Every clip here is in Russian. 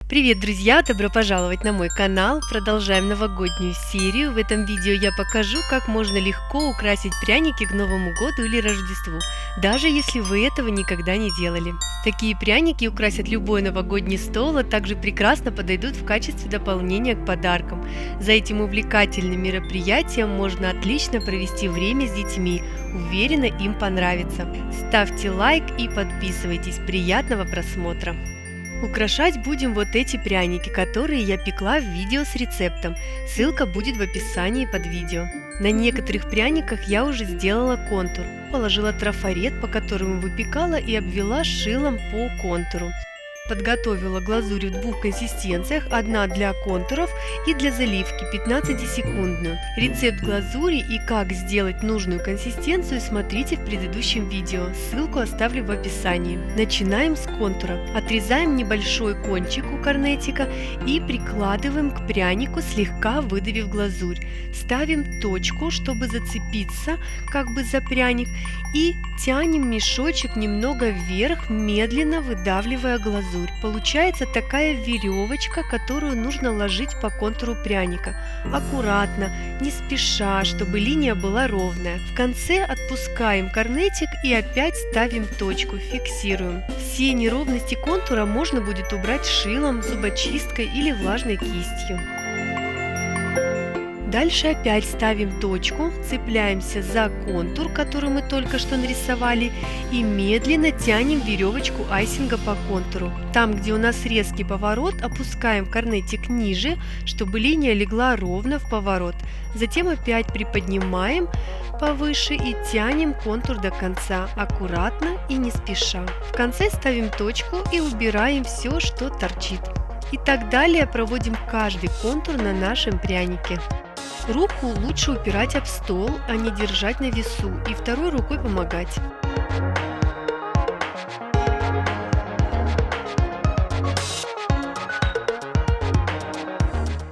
Привет, друзья! Добро пожаловать на мой канал! Продолжаем новогоднюю серию. В этом видео я покажу, как можно легко украсить пряники к Новому году или Рождеству, даже если вы этого никогда не делали. Такие пряники украсят любой новогодний стол, а также прекрасно подойдут в качестве дополнения к подаркам. За этим увлекательным мероприятием можно отлично провести время с детьми. Уверена, им понравится. Ставьте лайк и подписывайтесь. Приятного просмотра! Украшать будем вот эти пряники, которые я пекла в видео с рецептом. Ссылка будет в описании под видео. На некоторых пряниках я уже сделала контур. Положила трафарет, по которому выпекала, и обвела шилом по контуру. Подготовила глазурь в двух консистенциях, одна для контуров и для заливки 15-секундную. Рецепт глазури и как сделать нужную консистенцию смотрите в предыдущем видео, ссылку оставлю в описании. Начинаем с контура. Отрезаем небольшой кончик у корнетика и прикладываем к прянику, слегка выдавив глазурь. Ставим точку, чтобы зацепиться как бы за пряник, и тянем мешочек немного вверх, медленно выдавливая глазурь. Получается такая веревочка, которую нужно ложить по контуру пряника. Аккуратно, не спеша, чтобы линия была ровная. В конце отпускаем корнетик и опять ставим точку, фиксируем. Все неровности контура можно будет убрать шилом, зубочисткой или влажной кистью. Дальше опять ставим точку, цепляемся за контур, который мы только что нарисовали, и медленно тянем веревочку айсинга по контуру. Там, где у нас резкий поворот, опускаем корнетик ниже, чтобы линия легла ровно в поворот. Затем опять приподнимаем повыше и тянем контур до конца, аккуратно и не спеша. В конце ставим точку и убираем все, что торчит. И так далее проводим каждый контур на нашем прянике. Руку лучше упирать об стол, а не держать на весу, и второй рукой помогать.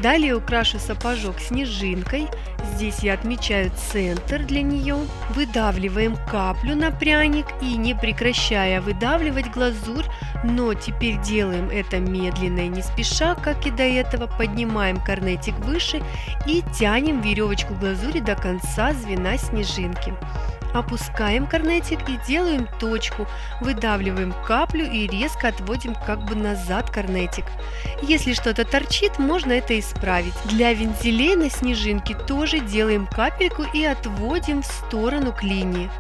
Далее украшу сапожок снежинкой. Здесь я отмечаю центр для нее. Выдавливаем каплю на пряник и, не прекращая выдавливать глазурь, но теперь делаем это медленно и не спеша, как и до этого, поднимаем корнетик выше и тянем веревочку глазури до конца звена снежинки. Опускаем корнетик и делаем точку, выдавливаем каплю и резко отводим как бы назад корнетик. Если что-то торчит, можно это исправить. Для вензелей на снежинке тоже делаем капельку и отводим в сторону к линии.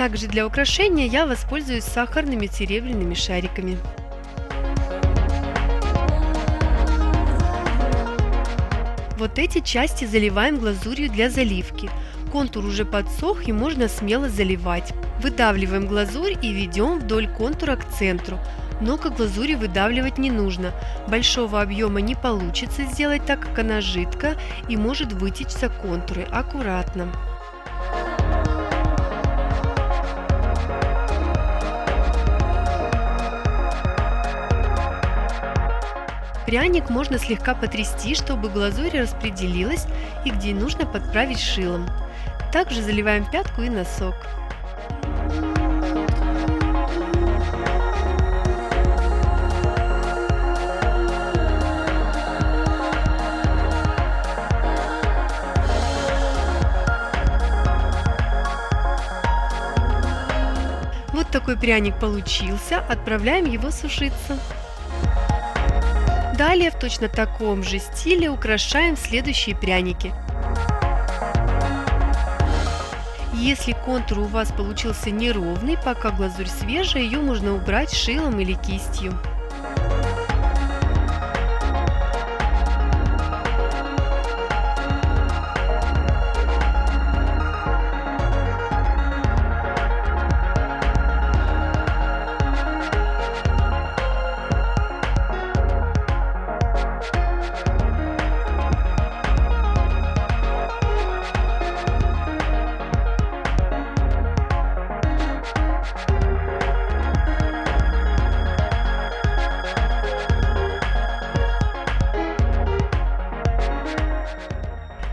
Также для украшения я воспользуюсь сахарными серебряными шариками. Вот эти части заливаем глазурью для заливки. Контур уже подсох и можно смело заливать. Выдавливаем глазурь и ведем вдоль контура к центру. Много глазури выдавливать не нужно. Большого объема не получится сделать, так как она жидкая и может вытечься контуры. Аккуратно. Пряник можно слегка потрясти, чтобы глазурь распределилась и где нужно подправить шилом. Также заливаем пятку и носок. Вот такой пряник получился, отправляем его сушиться. Далее в точно таком же стиле украшаем следующие пряники. Если контур у вас получился неровный, пока глазурь свежая, ее можно убрать шилом или кистью.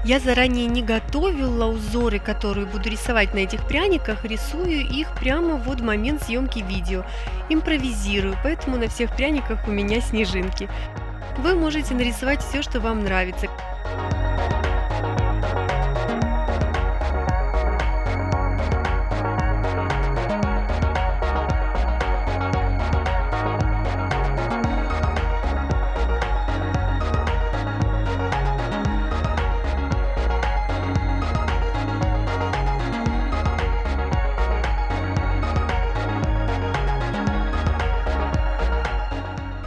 Я заранее не готовила узоры, которые буду рисовать на этих пряниках, рисую их прямо вот в момент съемки видео. Импровизирую, поэтому на всех пряниках у меня снежинки. Вы можете нарисовать все, что вам нравится.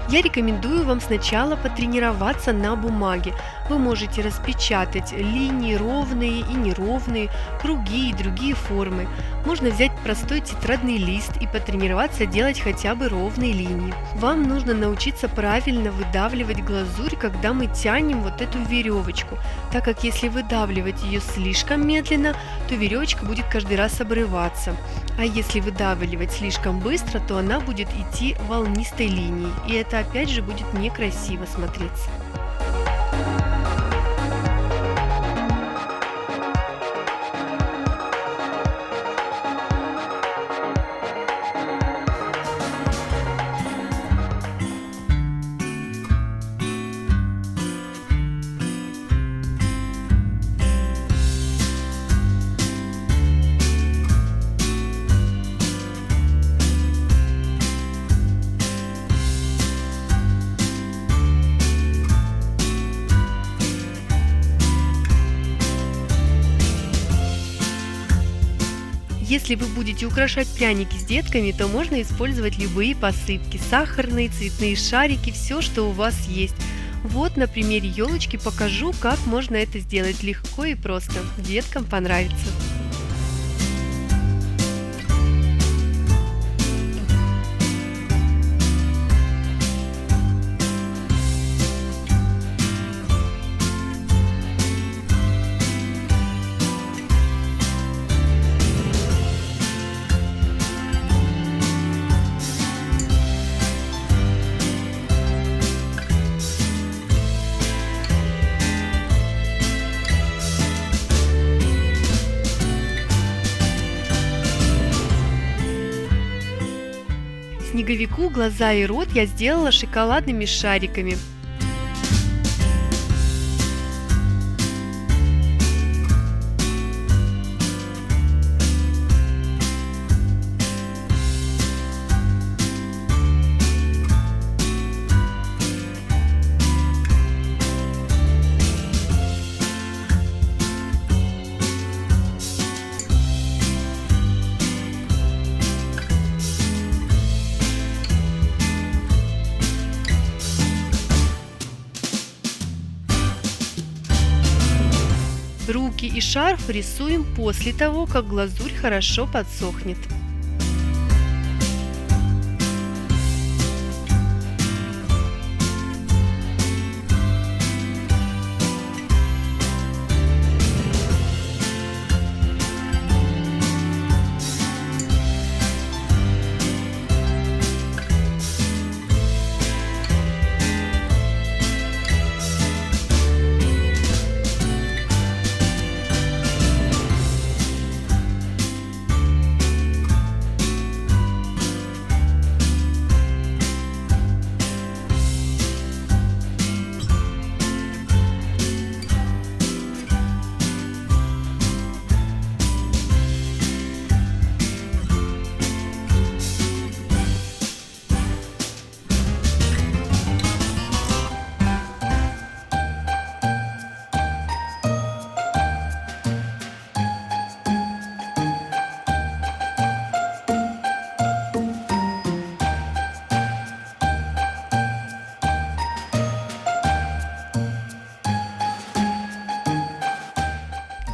Я рекомендую вам сначала потренироваться на бумаге. Вы можете распечатать линии ровные и неровные, круги и другие формы. Можно взять простой тетрадный лист и потренироваться делать хотя бы ровные линии. Вам нужно научиться правильно выдавливать глазурь, когда мы тянем вот эту веревочку, так как если выдавливать ее слишком медленно, то веревочка будет каждый раз обрываться. А если выдавливать слишком быстро, то она будет идти волнистой линией, и это опять же будет некрасиво смотреться. Если вы будете украшать пряники с детками, то можно использовать любые посыпки, сахарные, цветные шарики, все, что у вас есть. Вот на примере елочки покажу, как можно это сделать легко и просто. Деткам понравится. Снеговику глаза и рот я сделала шоколадными шариками. Руки и шарф рисуем после того, как глазурь хорошо подсохнет.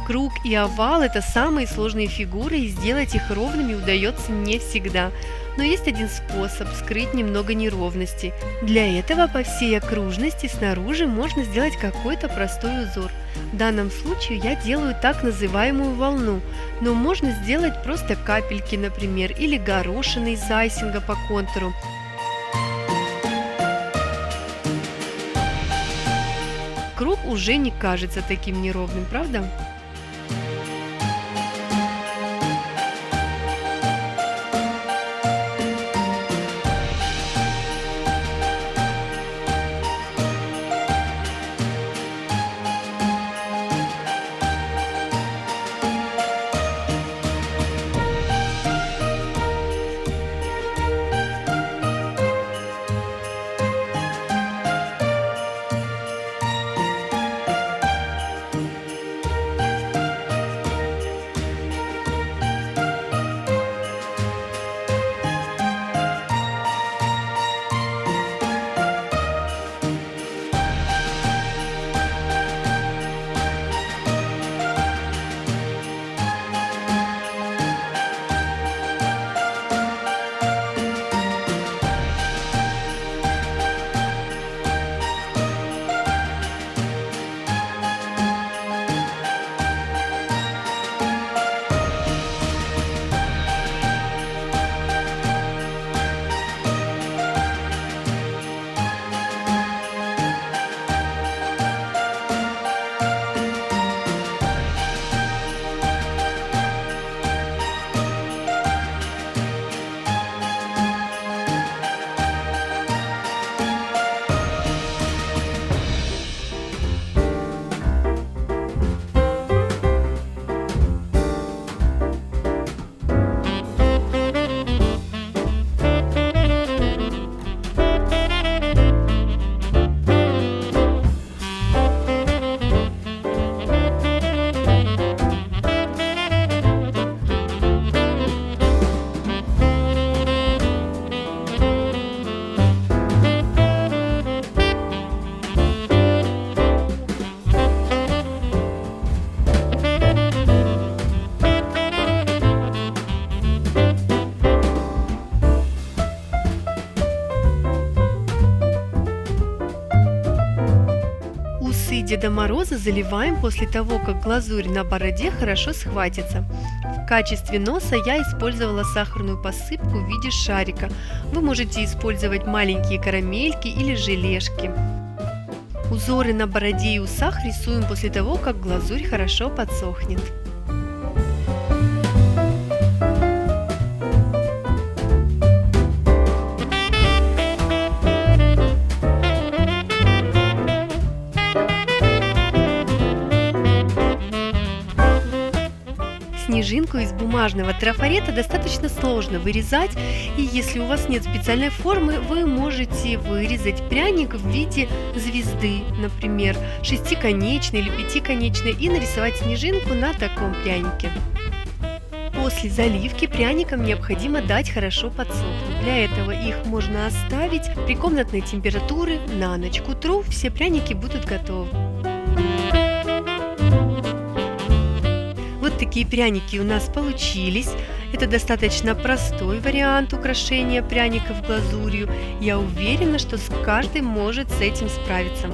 Круг и овал – это самые сложные фигуры, и сделать их ровными удается не всегда. Но есть один способ скрыть немного неровности. Для этого по всей окружности снаружи можно сделать какой-то простой узор. В данном случае я делаю так называемую волну, но можно сделать просто капельки, например, или горошины из айсинга по контуру. круг уже не кажется таким неровным, правда? Усы Деда Мороза заливаем после того, как глазурь на бороде хорошо схватится. В качестве носа я использовала сахарную посыпку в виде шарика. Вы можете использовать маленькие карамельки или желешки. Узоры на бороде и усах рисуем после того, как глазурь хорошо подсохнет. Снежинку из бумажного трафарета достаточно сложно вырезать, и если у вас нет специальной формы, вы можете вырезать пряник в виде звезды, например, шестиконечной или пятиконечной, и нарисовать снежинку на таком прянике. После заливки пряникам необходимо дать хорошо подсохнуть. Для этого их можно оставить при комнатной температуре на ночь. К утру все пряники будут готовы. Вот такие пряники у нас получились. Это достаточно простой вариант украшения пряников глазурью. Я уверена, что каждый может с этим справиться.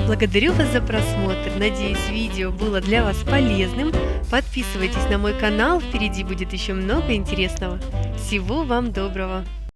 Благодарю вас за просмотр. Надеюсь, видео было для вас полезным. Подписывайтесь на мой канал, впереди будет еще много интересного. Всего вам доброго!